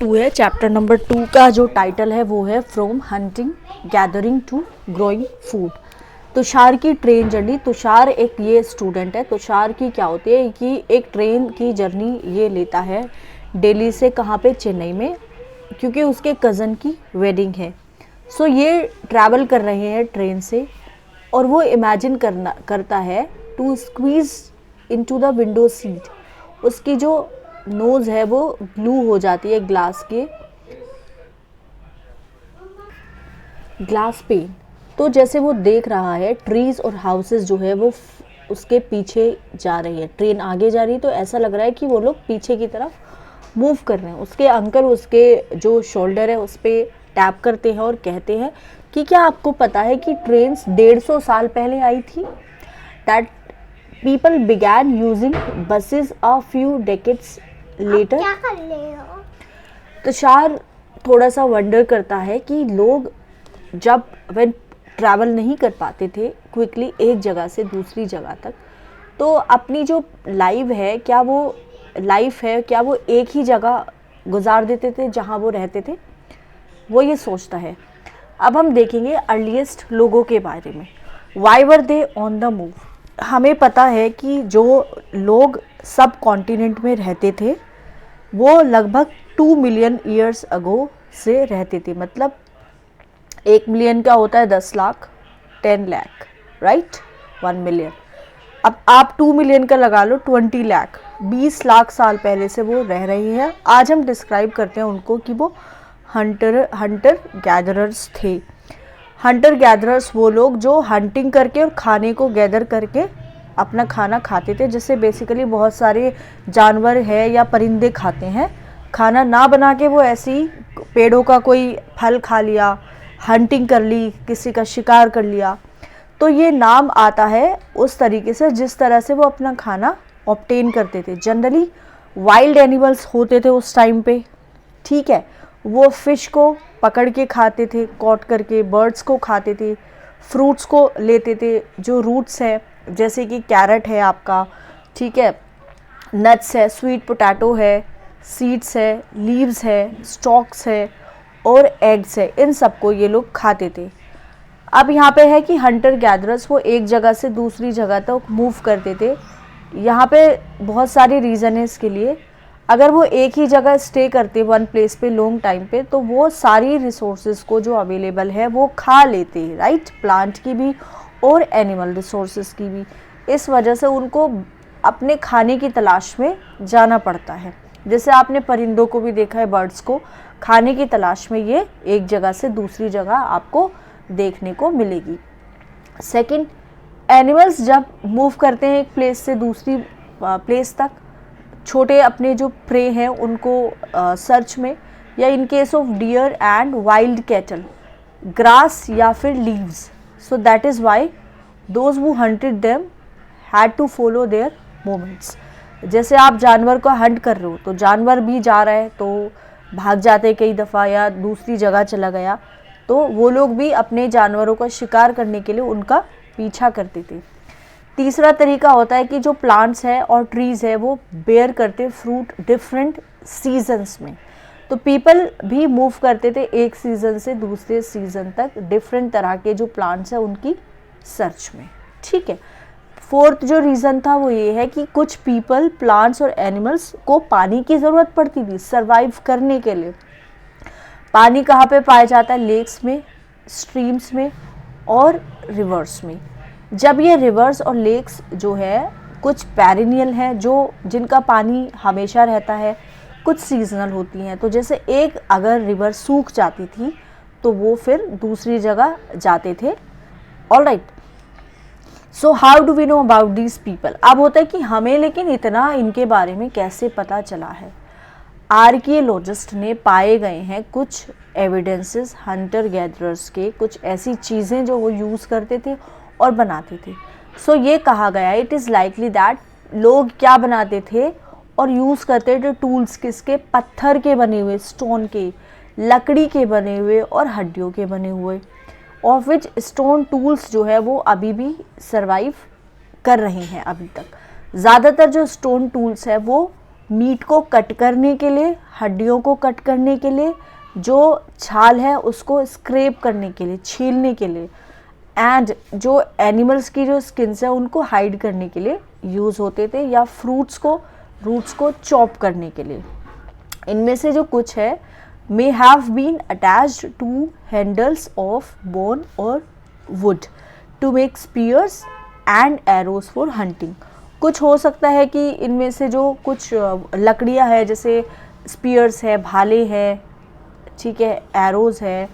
To है, chapter number 2 का जो टाइटल है वो है from hunting gathering to growing food. Tushar की ट्रेन जर्नी। तुषार एक ये स्टूडेंट है। तुषार की क्या होती है कि एक ट्रेन की जर्नी ये लेता है दिल्ली से, कहाँ पे, चेन्नई में, क्योंकि उसके कज़न की वेडिंग है। सो ये ट्रैवल कर रहे हैं ट्रेन से और वो इमेजिन करता है to squeeze into the window seat. उसकी जो नोज़ है वो ग्लू हो जाती है ग्लास पे। तो जैसे वो देख रहा है ट्रीज और हाउसेस जो है वो उसके पीछे जा रही है, ट्रेन आगे जा रही है, तो ऐसा लग रहा है कि वो लोग पीछे की तरफ मूव कर रहे हैं। उसके अंकल उसके जो शोल्डर है उस पर टैप करते हैं और कहते हैं कि क्या आपको पता है कि ट्रेन 150 साल पहले आई थी? That people began using buses a few decades later. क्या कर रहे हो? तुषार थोड़ा सा वंडर करता है कि लोग जब वे ट्रैवल नहीं कर पाते थे क्विकली एक जगह से दूसरी जगह तक, तो अपनी जो लाइफ है क्या वो एक ही जगह गुजार देते थे जहाँ वो रहते थे? वो ये सोचता है। अब हम देखेंगे अर्लीस्ट लोगों के बारे में। Why were they on the move. हमें पता है कि जो लोग सब कॉन्टिनेंट में रहते थे वो लगभग 2 मिलियन ईयर्स अगो से रहते थे। मतलब 1 मिलियन का होता है 10 लाख, 10 लाख, राइट, 1 मिलियन। अब आप 2 मिलियन का लगा लो, 20 लाख, 20 लाख साल पहले से वो रह रही है। आज हम डिस्क्राइब करते हैं उनको कि वो हंटर गैदरर्स थे। हंटर गैदरर्स वो लोग जो हंटिंग करके और खाने को गैदर करके अपना खाना खाते थे, जैसे बेसिकली बहुत सारे जानवर है या परिंदे खाते हैं। खाना ना बना के वो ऐसे ही पेड़ों का कोई फल खा लिया, हंटिंग कर ली, किसी का शिकार कर लिया। तो ये नाम आता है उस तरीके से जिस तरह से वो अपना खाना ऑब्टेन करते थे। जनरली वाइल्ड एनिमल्स होते थे उस टाइम पे, ठीक है। वो फिश को पकड़ के खाते थे, कॉट करके, बर्ड्स को खाते थे, फ्रूट्स को लेते थे, जो रूट्स हैं जैसे कि कैरेट है आपका, ठीक है, नट्स है, स्वीट पोटैटो है, सीड्स है, लीव्स है, स्टॉक्स है और एग्स है, इन सबको ये लोग खाते थे। अब यहाँ पे है कि हंटर गैदरर्स वो एक जगह से दूसरी जगह तक मूव करते थे। यहाँ पे बहुत सारे रीज़न है इसके लिए। अगर वो एक ही जगह स्टे करते वन प्लेस पे लॉन्ग टाइम पे, तो वो सारी रिसोर्सेज को जो अवेलेबल है वो खा लेते, राइट, प्लांट की भी और एनिमल रिसोर्सेज की भी। इस वजह से उनको अपने खाने की तलाश में जाना पड़ता है। जैसे आपने परिंदों को भी देखा है, बर्ड्स को खाने की तलाश में ये एक जगह से दूसरी जगह आपको देखने को मिलेगी। सेकंड, एनिमल्स जब मूव करते हैं एक प्लेस से दूसरी प्लेस तक, छोटे अपने जो प्रे हैं उनको सर्च में, या in case of deer and wild cattle, grass या फिर leaves. So that is why those who hunted them had to follow their movements. जैसे आप जानवर को हंट कर रहे हो तो जानवर भी जा रहा है तो भाग जाते कई दफ़ा या दूसरी जगह चला गया, तो वो लोग भी अपने जानवरों का शिकार करने के लिए उनका पीछा करते थे। तीसरा तरीका होता है कि जो प्लांट्स है और ट्रीज़ है वो बेयर करते फ्रूट डिफरेंट सीजन्स में। तो पीपल भी मूव करते थे एक सीज़न से दूसरे सीज़न तक डिफरेंट तरह के जो प्लांट्स हैं उनकी सर्च में, ठीक है। फोर्थ जो रीज़न था वो ये है कि कुछ पीपल, प्लांट्स और एनिमल्स को पानी की ज़रूरत पड़ती थी सर्वाइव करने के लिए। पानी कहाँ पे पाया जाता है? लेक्स में, स्ट्रीम्स में और रिवर्स में। जब ये रिवर्स और लेक्स जो है कुछ पेरिनियल हैं, जो जिनका पानी हमेशा रहता है, कुछ सीजनल होती हैं। तो जैसे एक अगर रिवर सूख जाती थी तो वो फिर दूसरी जगह जाते थे। Alright, so how do we know about these people? अब होता है कि हमें लेकिन इतना इनके बारे में कैसे पता चला है? आर्कियोलॉजिस्ट ने पाए गए हैं कुछ एविडेंसेस हंटर गैदरर्स के, कुछ ऐसी चीज़ें जो वो यूज़ करते थे और बनाते थे। सो ये कहा गया इट इज़ लाइकली दैट लोग क्या बनाते थे और यूज़ करते थे टूल्स, किसके? पत्थर के बने हुए, स्टोन के, लकड़ी के बने हुए और हड्डियों के बने हुए, ऑफ विच स्टोन टूल्स जो है वो अभी भी सर्वाइव कर रहे हैं अभी तक। ज़्यादातर जो स्टोन टूल्स है वो मीट को कट करने के लिए, हड्डियों को कट करने के लिए, जो छाल है उसको स्क्रैप करने के लिए, छीलने के लिए, एंड जो एनिमल्स की जो स्किन्स है उनको हाइड करने के लिए यूज़ होते थे, या रूट्स को चॉप करने के लिए। इनमें से जो कुछ है may have been attached to handles of bone or wood to make spears and arrows for hunting। कुछ हो सकता है कि इनमें से जो कुछ लकड़ियाँ है, जैसे स्पीयर्स है, भाले है, ठीक है, एरोज है।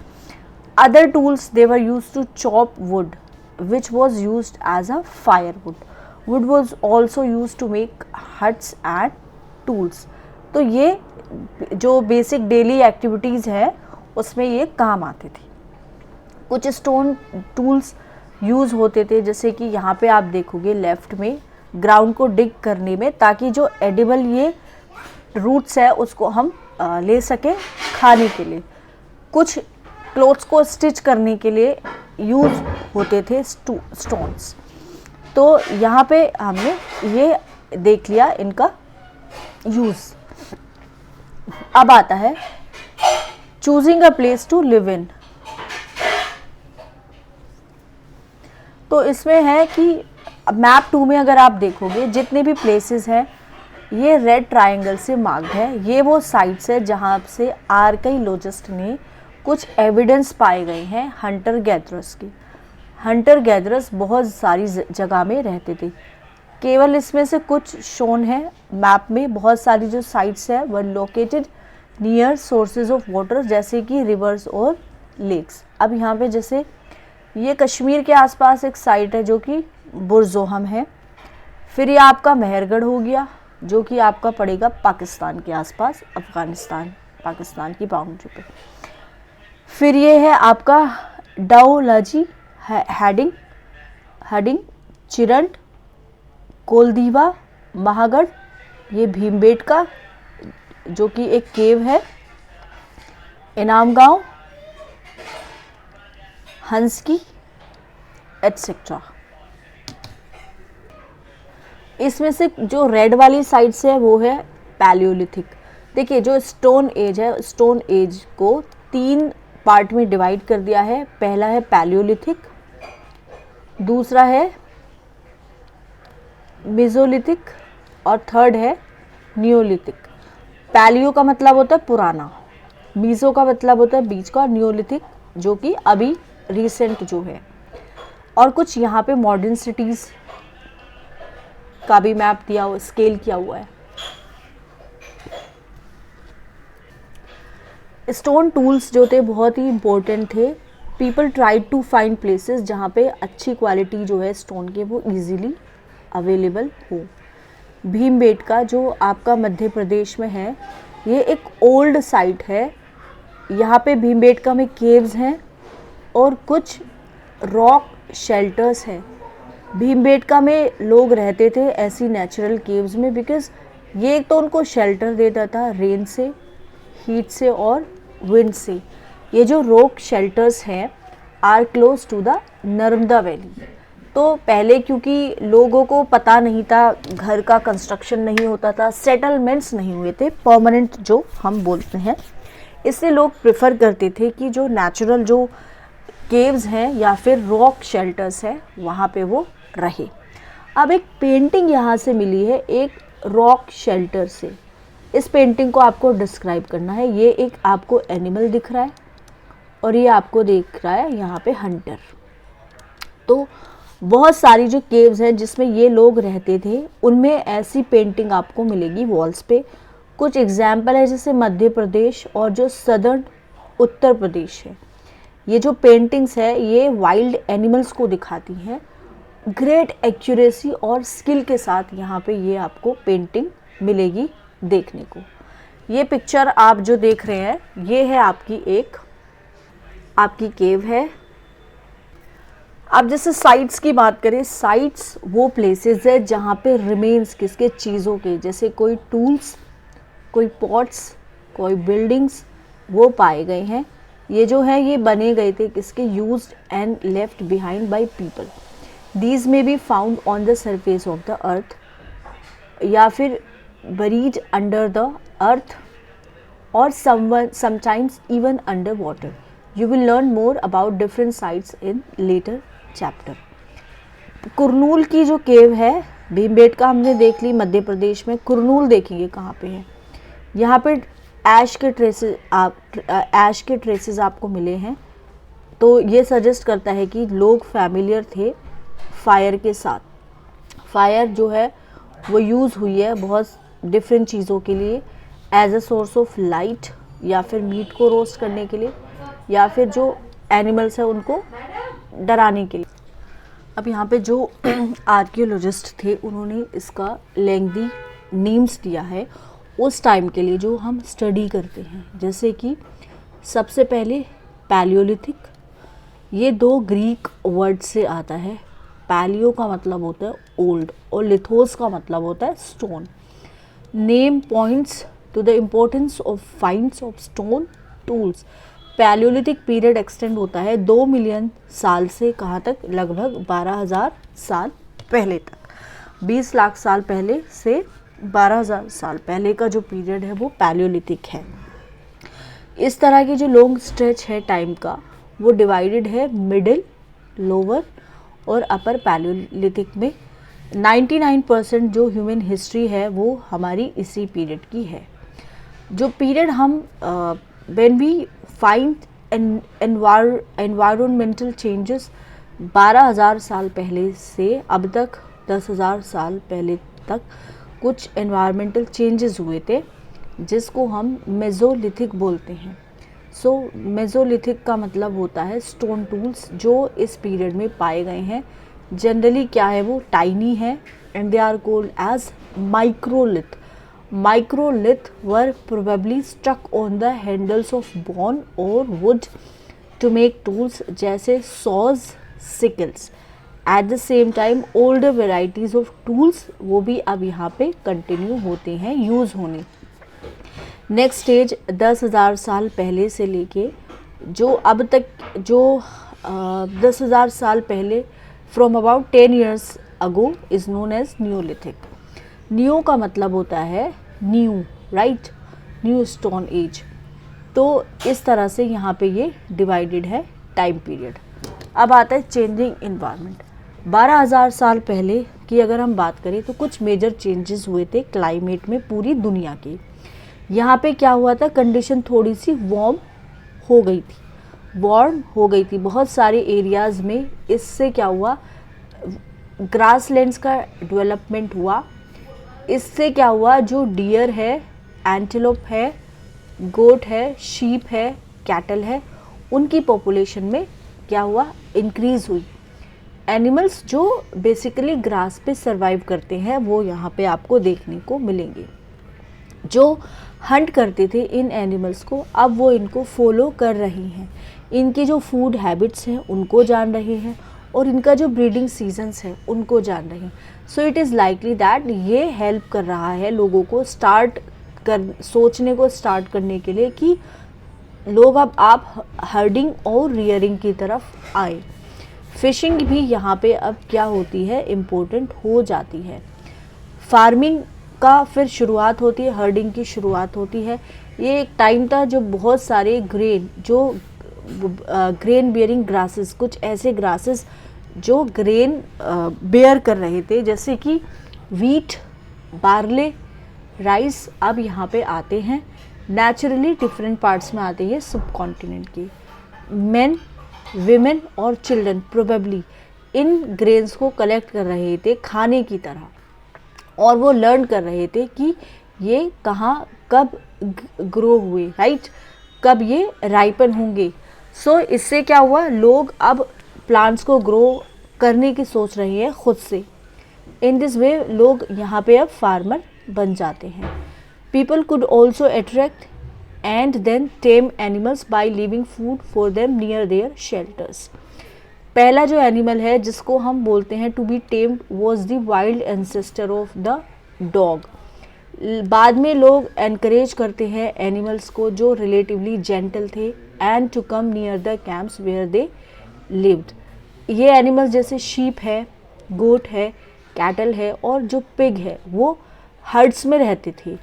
Other tools they were use to chop wood which was use as a fire wood was also use to make huts and tools. तो ये जो बेसिक डेली एक्टिविटीज़ है उसमें ये काम आते थे। कुछ स्टोन टूल्स यूज़ होते थे, जैसे कि यहाँ पे आप देखोगे लेफ्ट में, ग्राउंड को डिग करने में, ताकि जो एडिबल ये रूट्स है उसको हम ले सकें खाने के लिए। कुछ क्लोथ्स को स्टिच करने के लिए यूज़ होते थे स्टोन्स। तो यहाँ पे हमने ये देख लिया इनका यूज़। अब आता है choosing a place to live in. तो इसमें है कि मैप 2 में अगर आप देखोगे जितने भी प्लेसेस हैं ये रेड ट्रायंगल से मार्क्ड है। ये वो साइट्स है जहाँ से आर्कियोलॉजिस्ट ने कुछ एविडेंस पाए गए हैं हंटर गैदरर्स की। हंटर गैदरर्स बहुत सारी जगह में रहते थे, केवल इसमें से कुछ शोन है मैप में। बहुत सारी जो साइट्स है वह located near sources of water, जैसे कि रिवर्स और लेक्स। अब यहाँ पे जैसे ये कश्मीर के आसपास एक साइट है जो कि बुरज़ोहम है। फिर ये आपका मेहरगढ़ हो गया जो कि आपका पड़ेगा पाकिस्तान के आसपास, अफ़गानिस्तान पाकिस्तान की बाउंड्री पे। फिर ये है आपका डाओलाजी, हेडिंग, चिरंट, कोलदीवा, महागढ़, ये भीमबेटका जो कि एक केव है, इनाम गांव, हंसकी, एटसेट्रा। इसमें से जो रेड वाली साइड से है वो है पैलियोलिथिक। देखिए जो स्टोन एज है, स्टोन एज को 3 पार्ट में डिवाइड कर दिया है। पहला है पैलियोलिथिक, दूसरा है मेसोलिथिक और थर्ड है नियोलिथिक। पैलियो का मतलब होता है पुराना, मीज़ो का मतलब होता है बीच का, और नियोलिथिक जो कि अभी रिसेंट जो है। और कुछ यहाँ पे मॉडर्न सिटीज़ का भी मैप दिया हुआ, स्केल किया हुआ है। स्टोन टूल्स जो थे बहुत ही इम्पोर्टेंट थे। People tried to find places जहाँ पे अच्छी क्वालिटी जो है स्टोन के वो इजीली अवेलेबल हो। भीमबेटका जो आपका मध्य प्रदेश में है, ये एक ओल्ड साइट है। यहाँ पे भीमबेटका में केव्स हैं और कुछ रॉक शेल्टर्स हैं। भीमबेटका में लोग रहते थे ऐसी नेचुरल केव्स में, बिकॉज ये तो उनको शेल्टर देता था रेन से, हीट से और विंड से। ये जो रॉक शेल्टर्स हैं are close to the Narmada valley. तो पहले क्योंकि लोगों को पता नहीं था, घर का कंस्ट्रक्शन नहीं होता था, सेटलमेंट्स नहीं हुए थे परमानेंट जो हम बोलते हैं, इसलिए लोग प्रेफर करते थे कि जो नेचुरल जो केव्स हैं या फिर रॉक शेल्टर्स हैं वहाँ पे वो रहे। अब एक पेंटिंग यहाँ से मिली है एक रॉक शेल्टर से। इस पेंटिंग को आपको डिस्क्राइब करना है। ये एक आपको एनिमल दिख रहा है और ये आपको दिख रहा है यहाँ पे हंटर। तो बहुत सारी जो केव्स हैं जिसमें ये लोग रहते थे उनमें ऐसी पेंटिंग आपको मिलेगी वॉल्स पे। कुछ एग्जाम्पल है जैसे मध्य प्रदेश और जो सदर्न उत्तर प्रदेश है। ये जो पेंटिंग्स है ये वाइल्ड एनिमल्स को दिखाती हैं ग्रेट एक्यूरेसी और स्किल के साथ। यहाँ पे ये आपको पेंटिंग मिलेगी देखने को। ये पिक्चर आप जो देख रहे हैं ये है आपकी केव है। अब जैसे साइट्स की बात करें, साइट्स वो प्लेसेस है जहाँ पे रिमेन्स किसके, चीज़ों के, जैसे कोई टूल्स, कोई पॉट्स, कोई बिल्डिंग्स वो पाए गए हैं। ये जो है ये बने गए थे किसके, used and left behind by people. These may be found on the surface of the earth, या फिर buried under the earth or sometimes even underwater. You will learn more about different sites in later chapter. Kurnool की जो केव है, भीमबेटका हमने देख ली मध्य प्रदेश में, कुरनूल देखेंगे कहाँ पे है। यहाँ पे ऐश के ट्रेसेस आपको मिले हैं, तो ये सजेस्ट करता है कि लोग फैमिलियर थे फायर के साथ। फायर जो है वो यूज़ हुई है बहुत डिफरेंट चीज़ों के लिए, as a source of light, या फिर मीट को रोस्ट करने के लिए, या फिर जो एनिमल्स है उनको डराने के लिए। अब यहाँ पे जो आर्कियोलॉजिस्ट थे उन्होंने इसका लेंथी नेम्स दिया है उस टाइम के लिए जो हम स्टडी करते हैं। जैसे कि सबसे पहले पैलियोलिथिक, ये 2 ग्रीक वर्ड से आता है। पैलियो का मतलब होता है ओल्ड और लिथोस का मतलब होता है stone. Name points to the importance of finds of stone tools. Palaeolithic period extend होता है 2 मिलियन साल से कहाँ तक, लगभग 12,000 साल पहले तक। 20 लाख साल पहले से 12,000 साल पहले का जो पीरियड है वो पैलियोलिथिक है। इस तरह की जो लॉन्ग स्ट्रेच है टाइम का वो डिवाइडेड है मिडिल, लोअर और अपर पैलियोलिथिक में। 99% जो ह्यूमन हिस्ट्री है वो हमारी इसी पीरियड की है। जो पीरियड हम when we find environmental changes 12,000 साल पहले से अब तक 10,000 साल पहले तक कुछ एनवायरमेंटल चेंजेस हुए थे जिसको हम मेसोलिथिक बोलते हैं। सो मेसोलिथिक का मतलब होता है स्टोन टूल्स जो इस पीरियड में पाए गए हैं। जनरली क्या है, वो टाइनी है and they are called as microlith. Microlith were probably stuck on the handles of bone or wood to make tools जैसे saws, sickles. At the same time older varieties of tools वो भी अब यहाँ पे continue होते हैं use होने। Next stage 10,000 साल पहले से लेके जो अब तक जो 10,000 साल पहले from about 10 years ago is known as neolithic. New का मतलब होता है new, right, new stone age. तो इस तरह से यहाँ पे ये डिवाइडेड है टाइम पीरियड। अब आता है चेंजिंग इन्वायरमेंट। 12,000 साल पहले की अगर हम बात करें तो कुछ मेजर चेंजेस हुए थे क्लाइमेट में पूरी दुनिया के। यहाँ पे क्या हुआ था, कंडीशन थोड़ी सी वार्म हो गई थी बहुत सारे एरियाज़ में। इससे क्या हुआ, ग्रासलैंड्स का डेवलपमेंट हुआ। इससे क्या हुआ, जो डियर है, एंटीलोप है, गोट है, शीप है, कैटल है, उनकी पॉपुलेशन में क्या हुआ, इंक्रीज़ हुई। एनिमल्स जो बेसिकली ग्रास पे सरवाइव करते हैं वो यहाँ पे आपको देखने को मिलेंगे। जो हंट करते थे इन एनिमल्स को अब वो इनको फॉलो कर रहे हैं। इनकी जो फूड हैबिट्स हैं उनको जान रहे हैं और इनका जो ब्रीडिंग सीजन्स है उनको जान रहे हैं। So it is likely that ये हेल्प कर रहा है लोगों को सोचने को स्टार्ट करने के लिए कि लोग अब आप हर्डिंग और रियरिंग की तरफ आए। फिशिंग भी यहाँ पे अब क्या होती है, इम्पोर्टेंट हो जाती है। फार्मिंग का फिर शुरुआत होती है, हर्डिंग की शुरुआत होती है। ये एक टाइम था जब बहुत सारे ग्रेन बियरिंग ग्रासेस, कुछ ऐसे ग्रासेस जो ग्रेन बेयर कर रहे थे जैसे कि वीट, बार्ले, राइस, अब यहाँ पे आते हैं। नेचुरली डिफरेंट पार्ट्स में आते हैं सब कॉन्टिनेंट की। मेन, विमेन और चिल्ड्रन प्रोबेबली इन ग्रेन्स को कलेक्ट कर रहे थे खाने की तरह और वो लर्न कर रहे थे कि ये कहाँ कब ग्रो हुए, राइट, कब ये राइपन होंगे। सो इससे क्या हुआ, लोग अब प्लांट्स को ग्रो करने की सोच रहे हैं खुद से। इन दिस वे लोग यहाँ पे अब फार्मर बन जाते हैं। People could also attract and then tame animals by leaving food for them near their shelters. पहला जो एनिमल है जिसको हम बोलते हैं to be tamed was the wild ancestor of the dog. बाद में लोग एनकरेज करते हैं एनिमल्स को जो रिलेटिवली जेंटल थे and to come near the camps where they lived. ये एनिमल्स जैसे शीप है, गोट है, कैटल है और जो पिग है वो हर्ड्स में रहते थे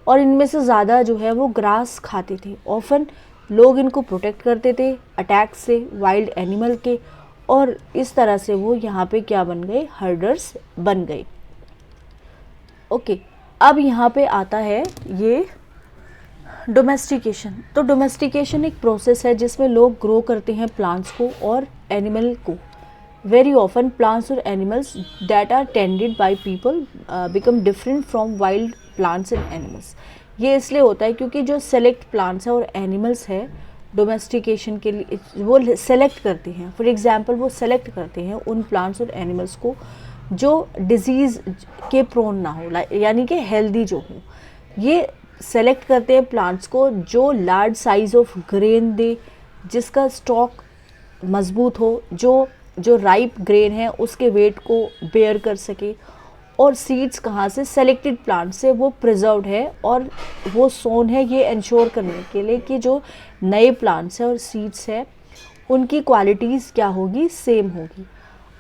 और इनमें से ज़्यादा जो है वो ग्रास खाते थे। ऑफन लोग इनको प्रोटेक्ट करते थे अटैक से, वाइल्ड एनिमल के, और इस तरह से वो यहाँ पे क्या बन गए, हर्डर्स बन गए। ओके, अब यहाँ पे आता है ये डोमेस्टिकेशन। तो डोमेस्टिकेशन एक प्रोसेस है जिसमें लोग ग्रो करते हैं प्लांट्स को और एनिमल को। वेरी ऑफन प्लांट्स और animals that are tended by people become different from wild plants and animals. ये इसलिए होता है क्योंकि जो सेलेक्ट प्लांट्स है और एनिमल्स है डोमेस्टिकेशन के लिए वो सेलेक्ट करते हैं। फॉर एग्जांपल वो सेलेक्ट करते हैं उन प्लांट्स और एनिमल्स को जो डिजीज़ के प्रोन ना हो, यानी कि हेल्दी जो हो। ये सेलेक्ट करते हैं प्लांट्स को जो लार्ज साइज ऑफ ग्रेन दे, जिसका स्टॉक मजबूत हो, जो राइप ग्रेन है उसके वेट को बेयर कर सके। और सीड्स कहाँ से, सेलेक्टेड प्लांट से वो प्रिजर्व्ड है और वो सोन है ये इंश्योर करने के लिए कि जो नए प्लांट्स हैं और सीड्स है उनकी क्वालिटीज़ क्या होगी, सेम होगी।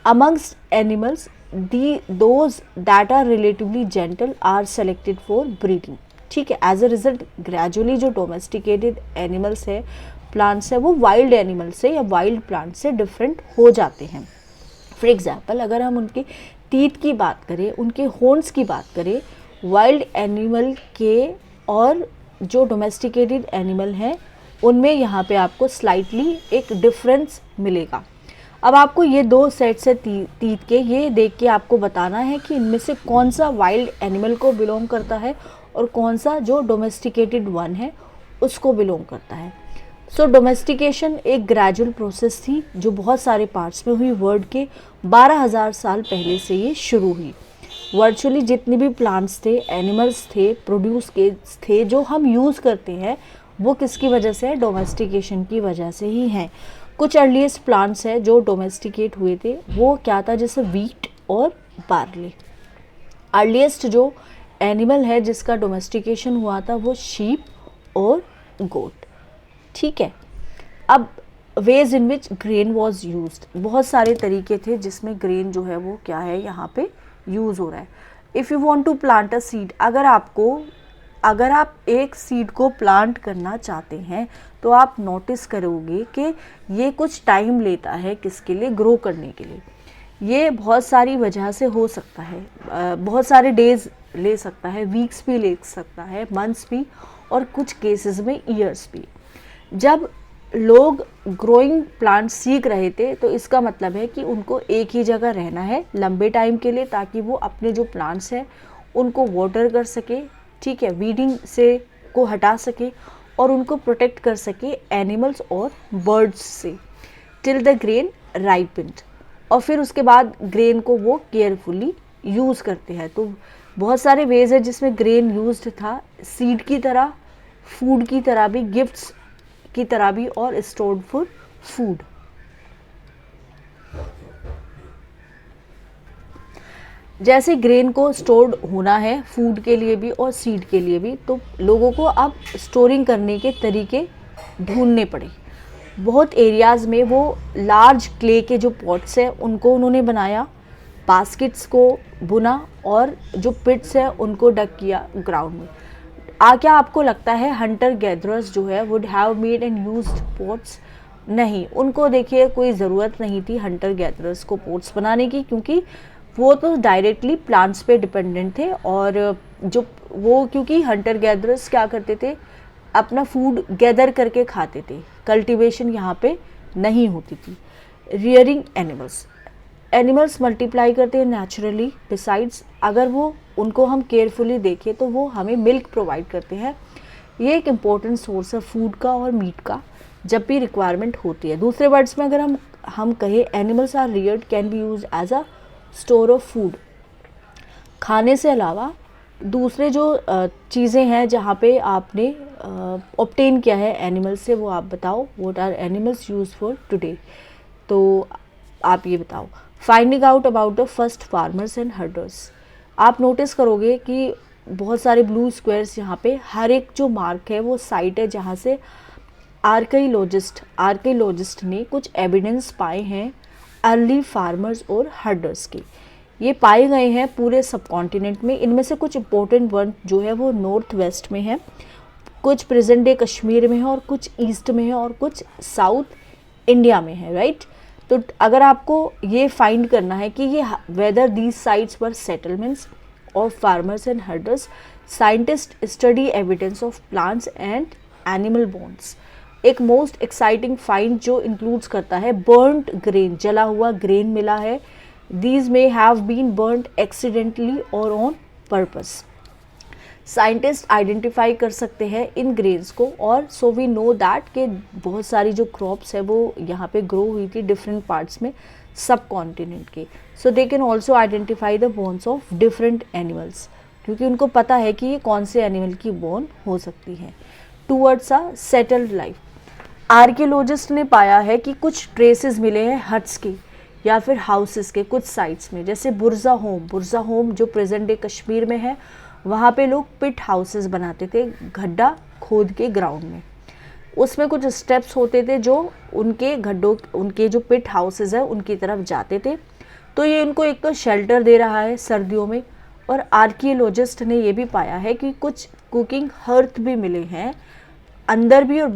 Amongst animals those that are relatively gentle are selected for breeding. ठीक है, एज अ रिजल्ट ग्रेजुअली जो डोमेस्टिकेटेड एनिमल्स है, प्लांट्स है, वो वाइल्ड एनिमल से या वाइल्ड प्लांट से डिफरेंट हो जाते हैं। फॉर एग्जाम्पल अगर हम उनके टीथ की बात करें, उनके हॉर्न्स की बात करें, वाइल्ड एनिमल के और जो डोमेस्टिकेटेड एनिमल हैं उनमें यहाँ पे आपको स्लाइटली एक डिफरेंस मिलेगा। अब आपको ये दो सेट्स है टीथ के, ये देख के आपको बताना है कि इनमें से कौन सा वाइल्ड एनिमल को बिलोंग करता है और कौन सा जो डोमेस्टिकेटेड वन है उसको बिलोंग करता है। सो डोमेस्टिकेशन एक ग्रेजुअल प्रोसेस थी जो बहुत सारे पार्ट्स में हुई। वर्ल्ड के 12,000 साल पहले से ये शुरू हुई। वर्चुअली जितने भी प्लांट्स थे, एनिमल्स थे, प्रोड्यूस के थे जो हम यूज़ करते हैं वो किसकी वजह से है, डोमेस्टिकेशन की वजह से ही हैं। कुछ अर्लीस्ट प्लांट्स हैं जो डोमेस्टिकेट हुए थे, वो क्या था, जैसे वीट और बार्ली। अर्लीस्ट जो एनिमल है जिसका डोमेस्टिकेशन हुआ था वो शीप और गोट। ठीक है, अब ways in which grain was used, बहुत सारे तरीके थे जिसमें ग्रेन जो है वो क्या है यहाँ पे यूज़ हो रहा है। If you want to plant a seed, अगर आप एक सीड को प्लांट करना चाहते हैं तो आप नोटिस करोगे कि ये कुछ टाइम लेता है किसके लिए, ग्रो करने के लिए। ये बहुत सारी वजह से हो सकता है, बहुत सारे डेज ले सकता है, वीक्स भी ले सकता है, मंथ्स भी, और कुछ केसेस में ईयर्स भी। जब लोग ग्रोइंग प्लांट सीख रहे थे तो इसका मतलब है कि उनको एक ही जगह रहना है लंबे टाइम के लिए ताकि वो अपने जो प्लांट्स हैं उनको वाटर कर सके, ठीक है, वीडिंग से को हटा सके और उनको प्रोटेक्ट कर सके एनिमल्स और बर्ड्स से, टिल द ग्रेन राइपेंड। और फिर उसके बाद ग्रेन को वो केयरफुली यूज़ करते हैं। तो बहुत सारे वेज है जिसमें ग्रेन यूज्ड था, सीड की तरह, फूड की तरह भी, गिफ्ट्स की तरह भी, और स्टोर्ड फॉर फूड। जैसे ग्रेन को स्टोर्ड होना है फूड के लिए भी और सीड के लिए भी, तो लोगों को अब स्टोरिंग करने के तरीके ढूंढने पड़े। बहुत एरियाज़ में वो लार्ज क्ले के जो पॉट्स हैं उनको उन्होंने बनाया, बास्केट्स को बुना और जो पिट्स हैं उनको डग किया ग्राउंड में। क्या आपको लगता है हंटर गैदरर्स जो है would have made and used pots? नहीं, उनको देखिए कोई ज़रूरत नहीं थी हंटर गैदरर्स को पॉट्स बनाने की, क्योंकि वो तो डायरेक्टली प्लांट्स पे डिपेंडेंट थे। और जो वो, क्योंकि हंटर गैदरर्स क्या करते थे, अपना फूड गैदर करके खाते थे, कल्टीवेशन यहाँ पे नहीं होती थी। रियरिंग एनिमल्स मल्टीप्लाई करते हैं नेचुरली। बिसाइड्स अगर वो उनको हम केयरफुली देखें तो वो हमें मिल्क प्रोवाइड करते हैं। ये एक इम्पोर्टेंट सोर्स है फूड का और मीट का जब भी रिक्वायरमेंट होती है। दूसरे वर्ड्स में अगर हम कहें, animals are reared can be use as a store of food. खाने से अलावा दूसरे जो चीज़ें हैं जहाँ पे आपने ऑब्टेन किया है एनिमल से, वो आप बताओ। What are animals use for today? तो आप ये बताओ। Finding out about the first farmers and herders. आप नोटिस करोगे कि बहुत सारे ब्लू स्क्वायर्स यहाँ पे, हर एक जो मार्क है वो साइट है जहाँ से आर्कियोलॉजिस्ट ने कुछ एविडेंस पाए हैं अर्ली फार्मर्स और हर्डर्स के। ये पाए गए हैं पूरे सब कॉन्टिनेंट में। इनमें से कुछ इंपॉर्टेंट वन जो है वो नॉर्थ वेस्ट में है, कुछ प्रेजेंट डे कश्मीर में है, और कुछ ईस्ट में है, और कुछ साउथ इंडिया में है, राइट। तो अगर आपको ये फाइंड करना है कि ये whether these sites were settlements of farmers and herders, scientist study evidence of plants and animal bones. एक मोस्ट एक्साइटिंग फाइंड जो इंक्लूड्स करता है बर्न्ड ग्रेन, जला हुआ ग्रेन मिला है। These may have been burned accidentally और ऑन पर्पस। साइंटिस्ट आइडेंटिफाई कर सकते हैं इन ग्रेन्स को, और सो वी नो दैट कि बहुत सारी जो क्रॉप्स है वो यहाँ पे ग्रो हुई थी डिफरेंट पार्ट्स में सब कॉन्टिनेंट के। So they can also identify the bones of different animals, क्योंकि उनको पता है कि ये कौन से एनिमल की बोन हो सकती है। Towards a settled life, archaeologist ने पाया है कि कुछ ट्रेसेस मिले हैं हट्स के या फिर हाउसेस के कुछ साइट्स में, जैसे बुर्जा होम जो प्रेजेंट डे कश्मीर में है, वहाँ पे लोग पिट हाउसेस बनाते थे, गड्ढा खोद के ग्राउंड में। उसमें कुछ स्टेप्स होते थे जो उनके जो पिट हाउसेस है उनकी तरफ जाते थे। तो ये उनको एक तो शेल्टर दे रहा है सर्दियों में, और आर्कियोलॉजिस्ट ने ये भी पाया है कि कुछ कुकिंग हर्थ भी मिले हैं अंदर भी और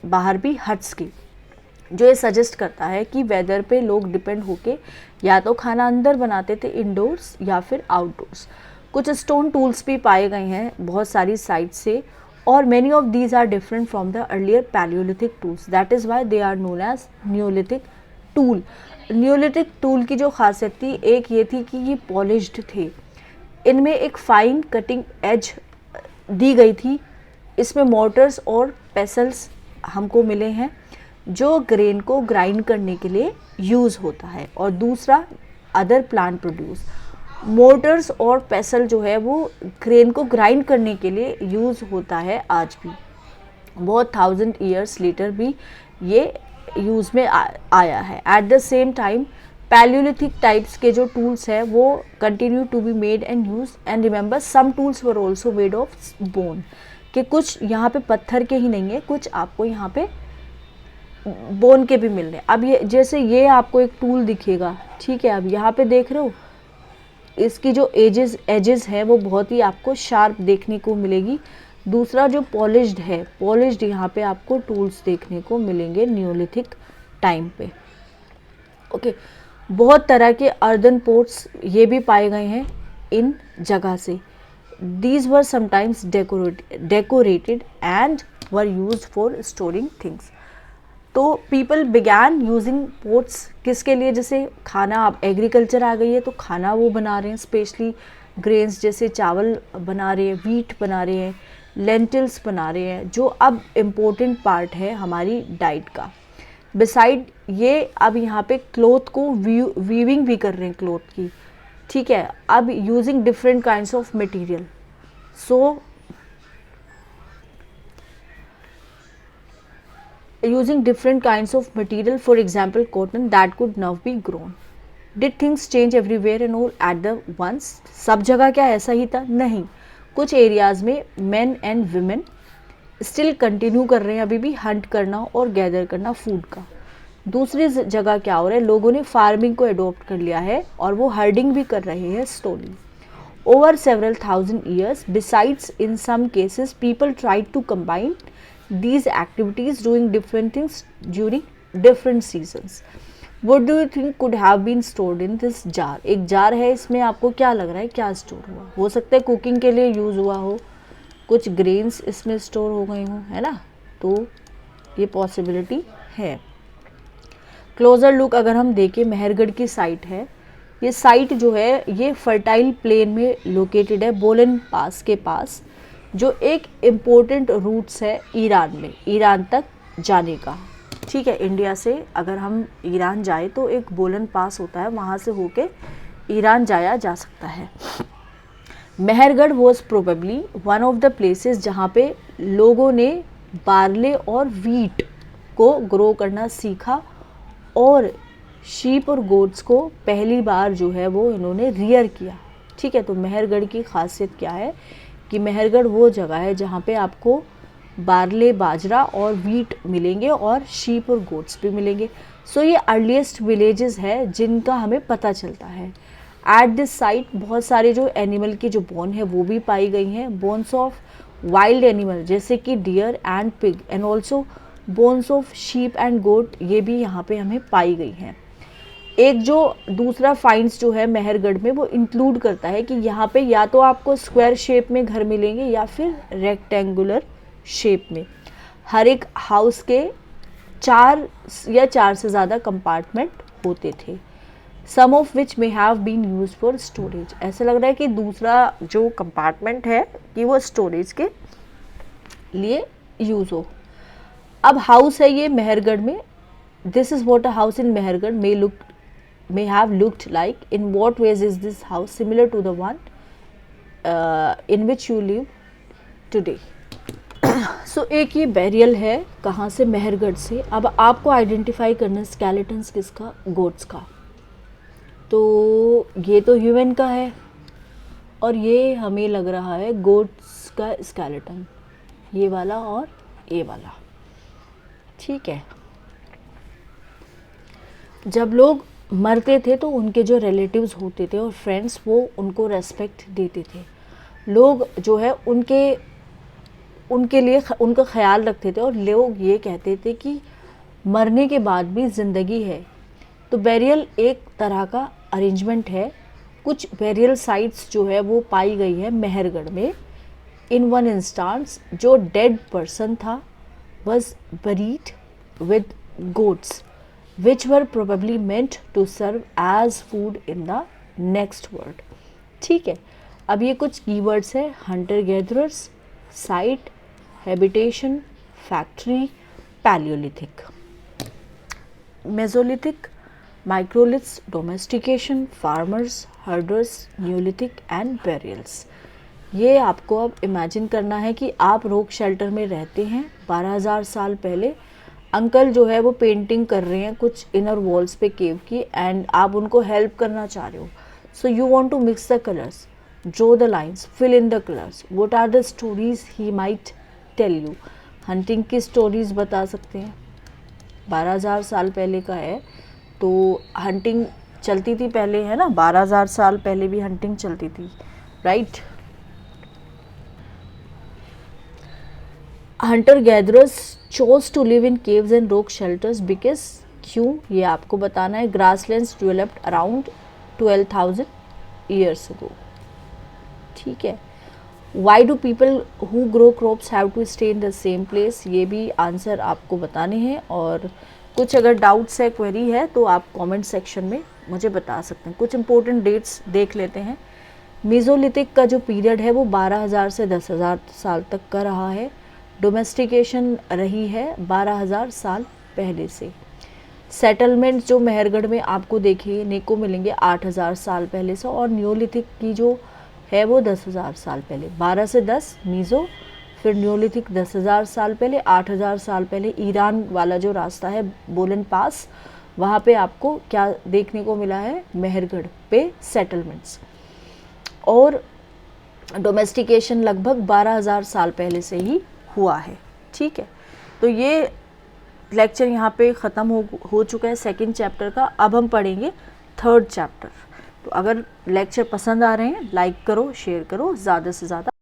बाहर भी हट्स की, जो ये सजेस्ट करता है कि वेदर पे लोग डिपेंड होके या तो खाना अंदर बनाते थे इंडोर्स या फिर आउटडोर्स। कुछ स्टोन टूल्स भी पाए गए हैं बहुत सारी साइट से, और many of these are different from the earlier palaeolithic tools, that is why they are known as neolithic tool. Neolithic tool की जो खासियत थी, एक ये थी कि ये पॉलिश्ड थे, इनमें एक फाइन कटिंग एज दी गई थी। इसमें मोटर्स और पेसल्स हमको मिले हैं जो ग्रेन को ग्राइंड करने के लिए यूज़ होता है, और दूसरा अदर प्लांट प्रोड्यूस। मोटर्स और पेसल जो है वो ग्रेन को ग्राइंड करने के लिए यूज़ होता है आज भी, बहुत 1000 ईयर्स लेटर भी ये यूज़ में आया है। At the same time palaeolithic types के जो टूल्स हैं वो continue to be made and use, and remember some tools were also made of bone, कि कुछ यहाँ पे पत्थर के ही नहीं है, कुछ आपको यहाँ पे बोन के भी मिल रहे हैं। अब ये जैसे ये आपको एक टूल दिखेगा, ठीक है, अब यहाँ पे देख रहे हो इसकी जो एजेस है वो बहुत ही आपको शार्प देखने को मिलेगी। दूसरा जो पॉलिश्ड है, पॉलिश्ड यहाँ पे आपको टूल्स देखने को मिलेंगे न्यूलिथिक टाइम पे। ओके, बहुत तरह के अर्दन पोट्स ये भी पाए गए हैं इन जगह से। These were sometimes decorated and were used for storing things. तो पीपल बिगैन यूजिंग पोट्स किसके लिए, जैसे खाना, अब एग्रीकल्चर आ गई है तो खाना वो बना रहे हैं, स्पेशली ग्रेन्स जैसे चावल बना रहे हैं, वीट बना रहे हैं, लेंटिल्स बना रहे हैं, जो अब इम्पोर्टेंट पार्ट है हमारी डाइट का। बिसाइड ये अब यहाँ पे क्लॉथ को वीविंग भी कर रहे हैं क्लॉथ की, ठीक है, अब using different kinds of material. So using different kinds of material, for example cotton, that could now be grown. Did things change everywhere and all at the once? सब जगह क्या ऐसा ही था? नहीं, कुछ एरियाज़ में men and women still continue कर रहे हैं अभी भी हंट करना और गैदर करना फूड का। दूसरी जगह क्या हो रहा है, लोगों ने फार्मिंग को एडोप्ट कर लिया है और वो हर्डिंग भी कर रहे हैं slowly. Over several thousand years, besides in some cases people tried to combine these activities doing different things during different seasons. What do you think could have been stored in this jar? एक jar है, इसमें आपको क्या लग रहा है क्या store हुआ? हो सकता है कुकिंग के लिए यूज़ हुआ हो, कुछ ग्रेन्स इसमें स्टोर हो गए हों, है ना, तो ये पॉसिबिलिटी है। क्लोजर लुक अगर हम देखें, मेहरगढ़ की साइट है, ये साइट जो है ये फर्टाइल प्लेन में लोकेटेड है, बोलन पास के पास, जो एक इम्पोर्टेंट रूट्स है ईरान में, ईरान तक जाने का, ठीक है। इंडिया से अगर हम ईरान जाए तो एक बोलन पास होता है, वहाँ से होके ईरान जाया जा सकता है। Mehrgarh was probably one of the places जहाँ पे लोगों ने बार्ले और वीट को ग्रो करना सीखा, और शीप और गोट्स को पहली बार जो है वो इन्होंने रियर किया, ठीक है। तो मेहरगढ़ की खासियत क्या है कि मेहरगढ़ वो जगह है जहाँ पे आपको बार्ले, बाजरा और वीट मिलेंगे और शीप और गोट्स भी मिलेंगे। सो ये अर्लीस्ट विलेजेस है जिनका हमें पता चलता है। एट दिस साइट बहुत सारे जो एनिमल की जो बोन है वो भी पाई गई हैं, बोन्स ऑफ वाइल्ड एनिमल जैसे कि deer and pig and also bones of sheep and goat, ये भी यहाँ पे हमें पाई गई हैं। एक जो दूसरा फाइंड्स जो है मेहरगढ़ में वो इंक्लूड करता है कि यहाँ पे या तो आपको स्क्वायर शेप में घर मिलेंगे या फिर रेक्टेंगुलर शेप में। हर एक हाउस के 4 या 4 से ज़्यादा कंपार्टमेंट होते थे, some of which may have been use for storage. ऐसा लग रहा है कि दूसरा जो कंपार्टमेंट है कि वो स्टोरेज के लिए यूज हो। अब हाउस है ये मेहरगढ़ में, this is what a house in Mehrgarh may have looked like. In what ways is this house similar to the one in which you live today? So एक ये बैरियल है कहाँ से, मेहरगढ़ से। अब आपको आइडेंटिफाई करना स्केलेटन्स किसका, गोट्स का। तो ये तो ह्यूमन का है और ये हमें लग रहा है गोट्स का स्केलेटन, ये वाला और ये वाला, ठीक है। जब लोग मरते थे तो उनके जो रिलेटिव्स होते थे और फ्रेंड्स वो उनको रेस्पेक्ट देते थे, लोग जो है उनके लिए उनका ख्याल रखते थे और लोग ये कहते थे कि मरने के बाद भी ज़िंदगी है। तो बैरियल एक तरह का अरेंजमेंट है। कुछ बैरियल साइट्स जो है वो पाई गई है मेहरगढ़ में। इन वन इंस्टांस जो डेड पर्सन था was buried with goats which were probably meant to serve as food in the next world। ठीक है, अब ये कुछ कीवर्ड्स है, hunter gatherers, site, habitation, factory, palaeolithic, mesolithic, microliths, domestication, farmers, herders, neolithic and burials. ये आपको अब imagine करना है कि आप रोक शेल्टर में रहते हैं 12,000 साल पहले। अंकल जो है वो पेंटिंग कर रहे हैं कुछ इनर वॉल्स पे केव की एंड आप उनको हेल्प करना चाह रहे हो। So you want to mix the colours, draw the lines, fill in the colours, what are the stories he might tell you. Hunting की स्टोरीज बता सकते हैं, 12,000 साल पहले का है तो हंटिंग चलती थी पहले, है ना, 12,000 साल पहले भी हंटिंग चलती थी, right. Hunter gatherers chose to live in caves and rock shelters because क्यों, ये आपको बताना है। grasslands developed around 12,000 years ago, ठीक है। why do people who grow crops have to stay in the same place, ये भी आंसर आपको बताने हैं। और कुछ अगर डाउट्स है, क्वेरी है तो आप कमेंट सेक्शन में मुझे बता सकते हैं। कुछ इंपॉर्टेंट डेट्स देख लेते हैं। मेसोलिथिक का जो पीरियड है वो 12,000 से 10,000 साल तक का रहा है। डोमेस्टिकेशन रही है 12,000 साल पहले से। सेटलमेंट जो मेहरगढ़ में आपको देखने को मिलेंगे 8,000 साल पहले से, और न्यूलिथिक की जो है वो 10,000 साल पहले। 12 से 10 मीज़ो, फिर न्यूलिथिक 10,000 साल पहले, 8,000 साल पहले ईरान वाला जो रास्ता है बोलन पास, वहाँ पे आपको क्या देखने को मिला है, मेहरगढ़ पे सेटलमेंट्स। और डोमेस्टिकेशन लगभग 12,000 साल पहले से ही हुआ है, ठीक है। तो ये लेक्चर यहाँ पे ख़त्म हो चुका है सेकंड चैप्टर का। अब हम पढ़ेंगे थर्ड चैप्टर। तो अगर लेक्चर पसंद आ रहे हैं लाइक करो, शेयर करो ज़्यादा से ज़्यादा।